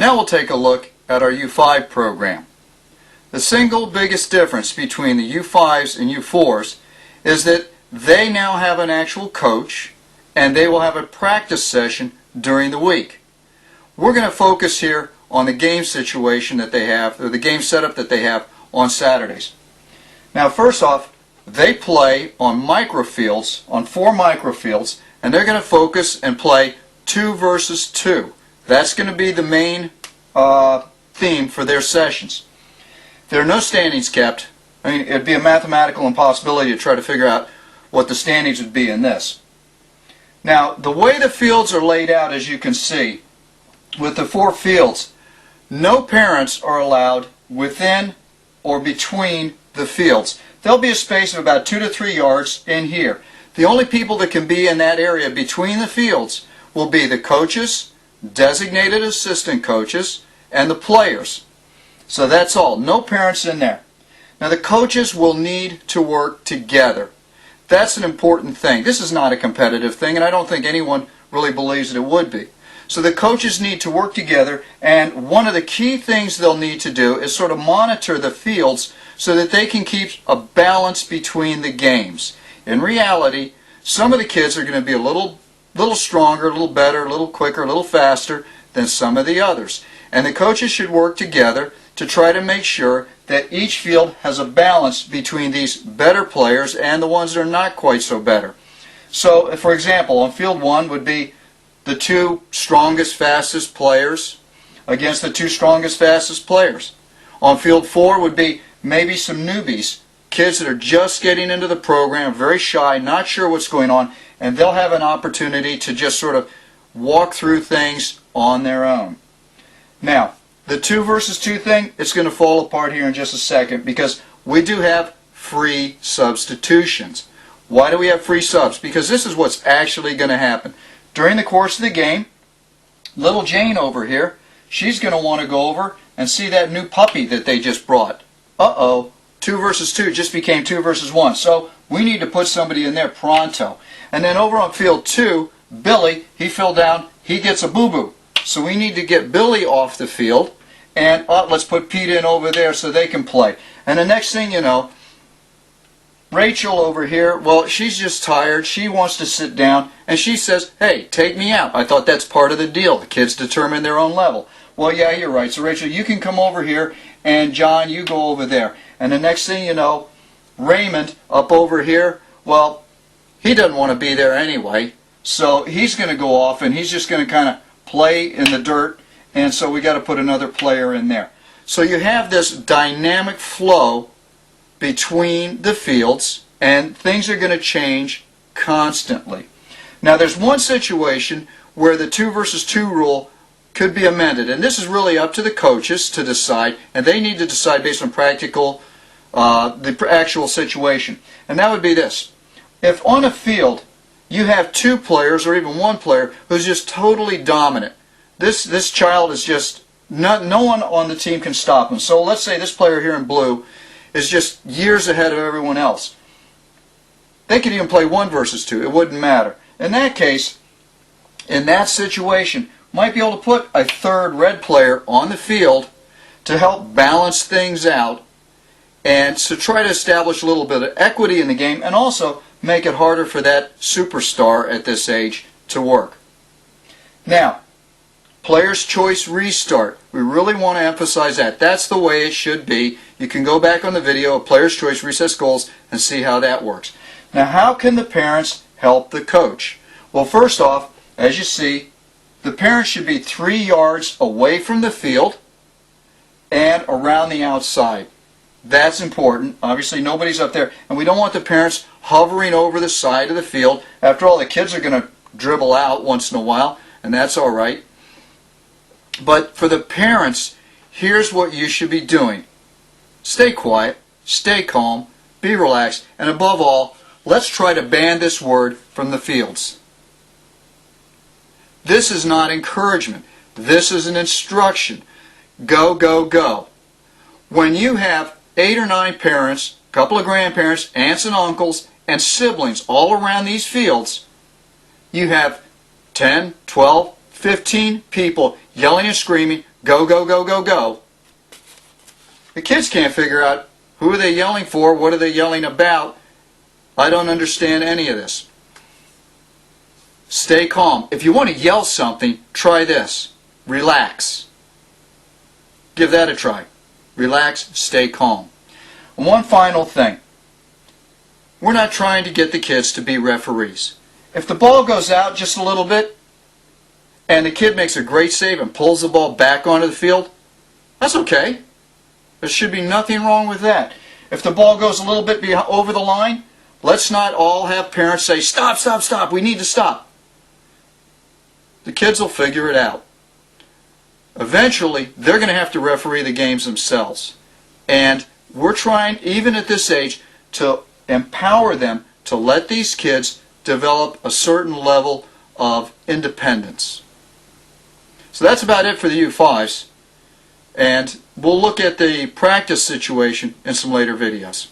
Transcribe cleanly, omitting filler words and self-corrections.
Now we'll take a look at our U5 program. The single biggest difference between the U5s and U4s is that they now have an actual coach and they will have a practice session during the week. We're going to focus here on the game situation that they have, or the game setup that they have on Saturdays. Now first off, they play on microfields, on 4 microfields, and they're going to focus and play 2 versus 2. That's going to be the main theme for their sessions. There are no standings kept. I mean, it'd be a mathematical impossibility to try to figure out what the standings would be in this. Now, the way the fields are laid out, as you can see, with the 4 fields, no parents are allowed within or between the fields. There'll be a space of about 2 to 3 yards in here. The only people that can be in that area between the fields will be the coaches, designated assistant coaches, and the players. So that's all. No parents in there. Now the coaches will need to work together. That's an important thing. This is not a competitive thing, and I don't think anyone really believes that it would be. So the coaches need to work together, and one of the key things they'll need to do is sort of monitor the fields so that they can keep a balance between the games. In reality, some of the kids are going to be a little stronger, a little better, a little quicker, a little faster than some of the others. And the coaches should work together to try to make sure that each field has a balance between these better players and the ones that are not quite so better. So, for example, on field 1 would be the 2 strongest, fastest players against the 2 strongest, fastest players. On field 4 would be maybe some newbies, kids that are just getting into the program, very shy, not sure what's going on, and they'll have an opportunity to just sort of walk through things on their own. Now, the 2 versus 2 thing, it's going to fall apart here in just a second because we do have free substitutions. Why do we have free subs? Because this is what's actually going to happen. During the course of the game, little Jane over here, she's going to want to go over and see that new puppy that they just brought. Uh-oh, 2 versus 2 just became 2 versus 1. So we need to put somebody in there pronto. And then over on field 2, Billy, he fell down, he gets a boo-boo. So we need to get Billy off the field, and let's put Pete in over there so they can play. And the next thing you know, Rachel over here, well, she's just tired. She wants to sit down, and she says, hey, take me out. I thought that's part of the deal. The kids determine their own level. Well, yeah, you're right. So, Rachel, you can come over here, and John, you go over there. And the next thing you know, Raymond up over here, well, he doesn't want to be there anyway. So he's going to go off, and he's just going to kind of play in the dirt, and so we got to put another player in there. So you have this dynamic flow between the fields, and things are going to change constantly. Now there's one situation where the 2 versus 2 rule could be amended, and this is really up to the coaches to decide, and they need to decide based on the actual situation. And that would be this. If on a field you have 2 players or even 1 player who's just totally dominant, this child is just, no one on the team can stop him. So let's say this player here in blue is just years ahead of everyone else. They could even play 1 versus 2. It wouldn't matter. In that case, in that situation, might be able to put a 3rd red player on the field to help balance things out and to try to establish a little bit of equity in the game and also make it harder for that superstar at this age to work. Now, player's choice restart. We really want to emphasize that. That's the way it should be. You can go back on the video of player's choice recess goals and see how that works. Now, how can the parents help the coach? Well, first off, as you see, the parents should be 3 yards away from the field and around the outside. That's important. Obviously, nobody's up there, and we don't want the parents hovering over the side of the field. After all, the kids are going to dribble out once in a while, and that's all right. But for the parents, here's what you should be doing. Stay quiet, stay calm, be relaxed, and above all, let's try to ban this word from the fields. This is not encouragement. This is an instruction. Go, go, go. When you have 8 or 9 parents, a couple of grandparents, aunts and uncles, and siblings all around these fields, you have 10, 12, 15 people yelling and screaming, go, go, go, go, go. The kids can't figure out who are they yelling for, what are they yelling about. I don't understand any of this. Stay calm. If you want to yell something, try this. Relax. Give that a try. Relax, stay calm. And one final thing. We're not trying to get the kids to be referees. If the ball goes out just a little bit and the kid makes a great save and pulls the ball back onto the field, that's okay. There should be nothing wrong with that. If the ball goes a little bit over the line, let's not all have parents say, stop, stop, stop, we need to stop. The kids will figure it out. Eventually, they're going to have to referee the games themselves. And we're trying, even at this age, to empower them to let these kids develop a certain level of independence. So that's about it for the U5s. And we'll look at the practice situation in some later videos.